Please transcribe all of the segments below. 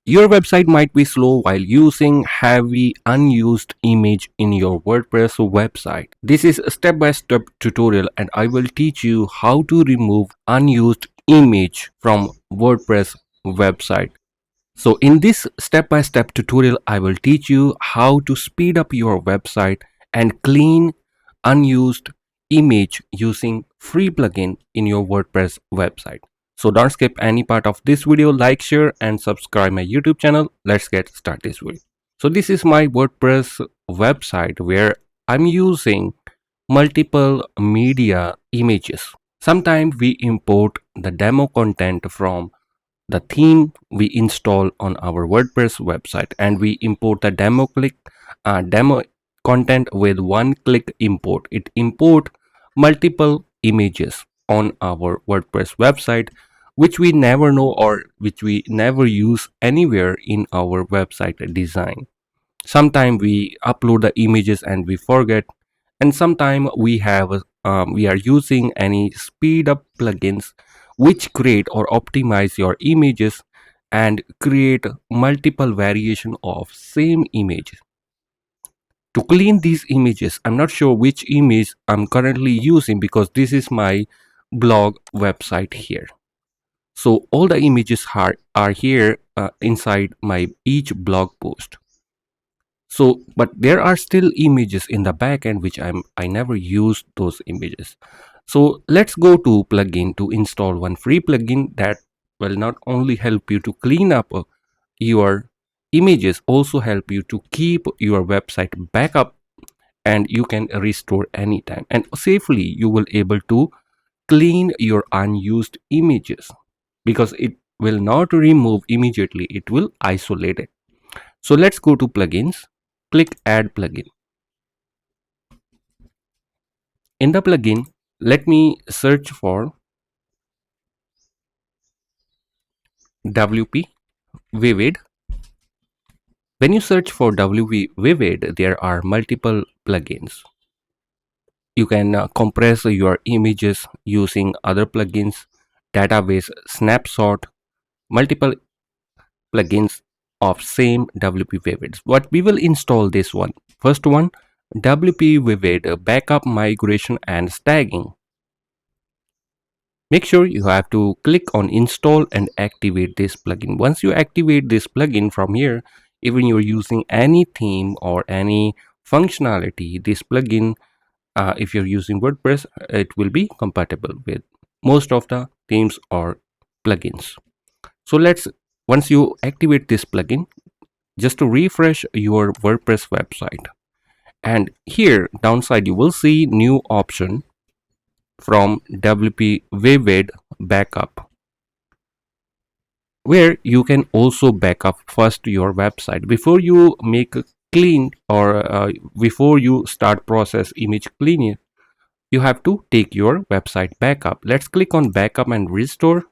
Your website might be slow while using heavy unused image in your WordPress website. This is a step-by-step tutorial and I will teach you how to remove unused image from WordPress website. So in this step-by-step tutorial, I will teach you how to speed up your website and clean unused image using free plugin in your WordPress website. So don't skip any part of this video, like, share and subscribe my YouTube channel. Let's get started this video. So this is my WordPress website where I'm using multiple media images. Sometimes we import the demo content from the theme we install on our WordPress website and we import the demo content with one click import. It import multiple images on our WordPress website which we never know or which we never use anywhere in our website design. Sometimes we upload the images and we forget, and sometimes we are using any speed up plugins which create or optimize your images and create multiple variation of same image. To clean these images, I'm not sure which image I'm currently using because this is my blog website here. So all the images are here inside my each blog post. So but there are still images in the backend which I never used those images. So let's go to plugin to install one free plugin that will not only help you to clean up your images, also help you to keep your website backup and you can restore anytime, and safely you will able to clean your unused images because it will not remove immediately, it will isolate it. So let's go to plugins, click add plugin. In the plugin, let me search for WP Vivid. When you search for WP Vivid, there are multiple plugins. You can compress your images using other plugins, database snapshot, multiple plugins of same WP Vivid. But we will install this one. First one, WP Vivid backup migration and staging. Make sure you have to click on install and activate this plugin. Once you activate this plugin from here, even you're using any theme or any functionality, this plugin, if you're using WordPress, it will be compatible with most of the themes or plugins. So once you activate this plugin, just to refresh your WordPress website, and here downside you will see new option from WP Vivid backup, where you can also backup first your website before you make a clean or before you start process image cleaning. You have to take your website backup. Let's click on backup and restore,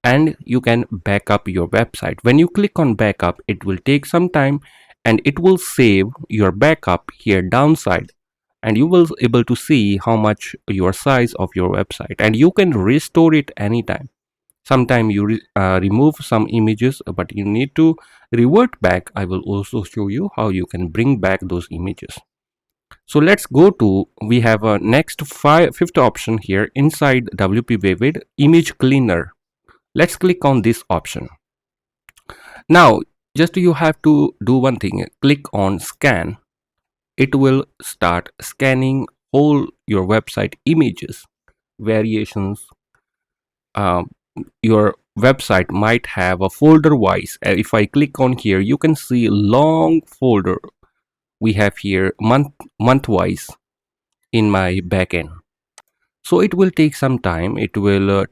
and you can backup your website. When you click on backup, it will take some time and it will save your backup here downside, and you will able to see how much your size of your website, and you can restore it anytime. Sometime you remove some images but you need to revert back. I will also show you how you can bring back those images. So let's go to, we have a fifth option here inside WP Vivid, image cleaner. Let's click on this option. Now just you have to do one thing, click on scan. It will start scanning all your website images, variations. Your website might have a folder wise. If I click on here, you can see long folder we have here month wise in my backend. So it will take some time. It will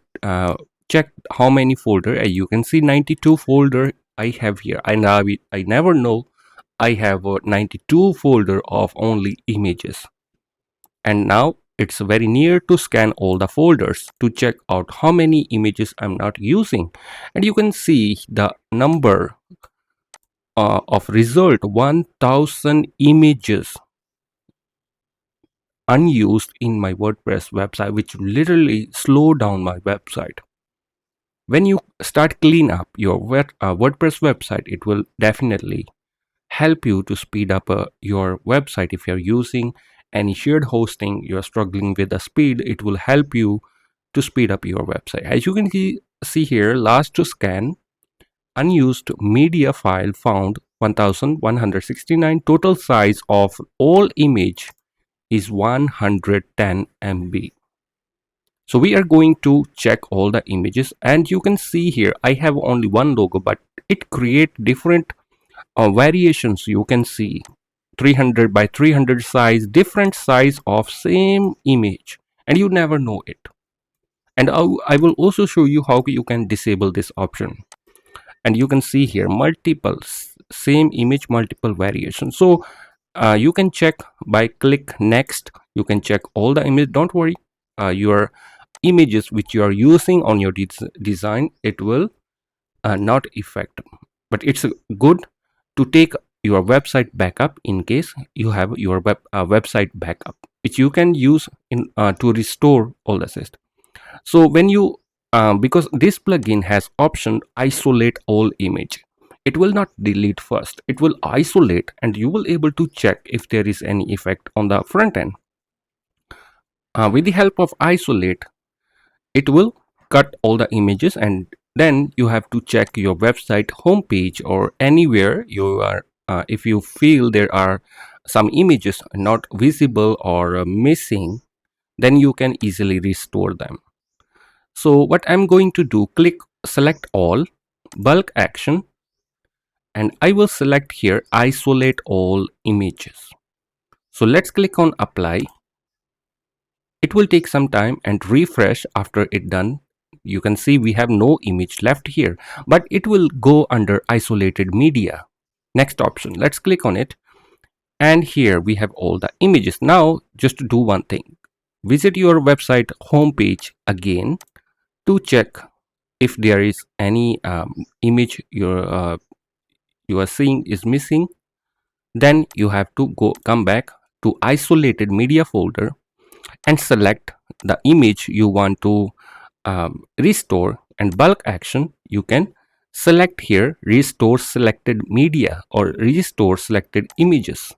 check how many folder. You can see 92 folder I have here, and I never know I have 92 folder of only images. And now it's very near to scan all the folders to check out how many images I'm not using, and you can see the number of result 1000 images unused in my WordPress website, which literally slow down my website When you start clean up your WordPress website, it will definitely help you to speed up your website. If you're using any shared hosting, you're struggling with the speed, it will help you to speed up your website. As you can see here, last to scan, unused media file found 1169. Total size of all image is 110 MB. So we are going to check all the images, and you can see here I have only one logo, but it create different variations. You can see 300 by 300 size, different size of same image, and you never know it. And I will also show you how you can disable this option. And you can see here multiple same image, multiple variations. So you can check by click next. You can check all the image. Don't worry, your images which you are using on your design, it will not affect, but it's good to take your website backup in case you have your website backup, which you can use in to restore all the system. So when you because this plugin has option isolate all image, it will not delete first, it will isolate, and you will able to check if there is any effect on the front end. With the help of isolate, it will cut all the images, and then you have to check your website homepage or anywhere you are. If you feel there are some images not visible or missing, then you can easily restore them. So what I'm going to do, click select all, bulk action, and I will select here isolate all images. So let's click on apply. It will take some time and refresh. After it done, you can see we have no image left here, but it will go under isolated media. Next option, let's click on it, and here we have all the images. Now just do one thing, visit your website homepage again to check if there is any image you are seeing is missing. Then you have to come back to isolated media folder and select the image you want to restore, and bulk action, you can select here restore selected media or restore selected images.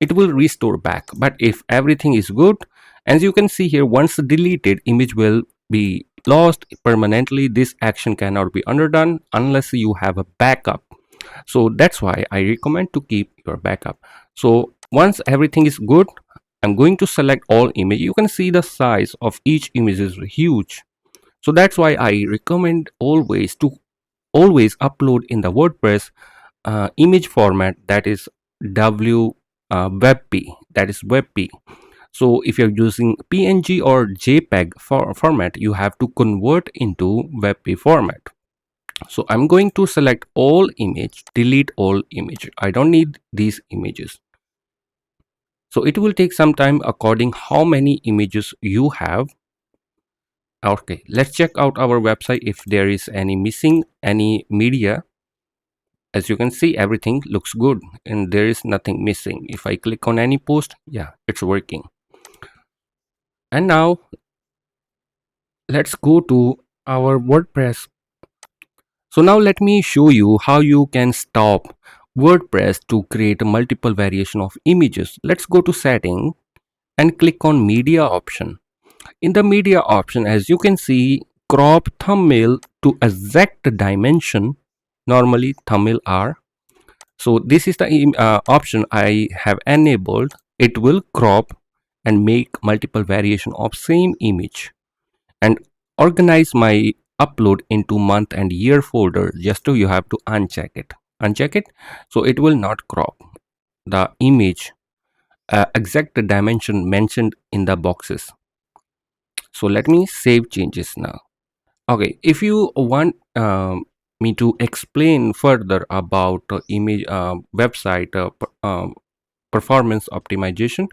It will restore back. But if everything is good, as you can see here, once deleted, image will be lost permanently. This action cannot be underdone unless you have a backup. So that's why I recommend to keep your backup. So once everything is good, I'm going to select all image. You can see the size of each image is huge. So that's why I recommend always to upload in the WordPress image format, that is WebP, that is WebP. So if you're using PNG or JPEG format, you have to convert into WebP format. So I'm going to select all image, delete all image. I don't need these images. So it will take some time according how many images you have. Okay, let's check out our website if there is any missing, any media. As you can see, everything looks good and there is nothing missing. If I click on any post, yeah, it's working. And now let's go to our WordPress. So now let me show you how you can stop WordPress to create multiple variation of images. Let's go to setting and click on media option. In the media option, as you can see, crop thumbnail to exact dimension. Normally thumbnail are. So this is the option I have enabled. It will crop and make multiple variation of same image, and organize my upload into month and year folder. Just to you have to uncheck it, so it will not crop the image exact dimension mentioned in the boxes. So let me save changes now. Okay, if you want me to explain further about image website performance optimization,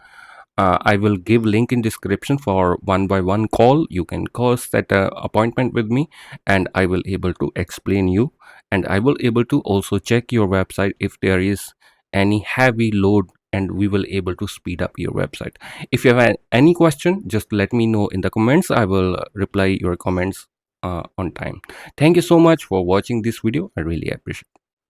I will give link in description for one-by-one call. You can call, set a appointment with me, and I will able to explain you, and I will able to also check your website if there is any heavy load, and we will able to speed up your website. If you have any question, just let me know in the comments. I will reply your comments on time. Thank you so much for watching this video. I really appreciate it.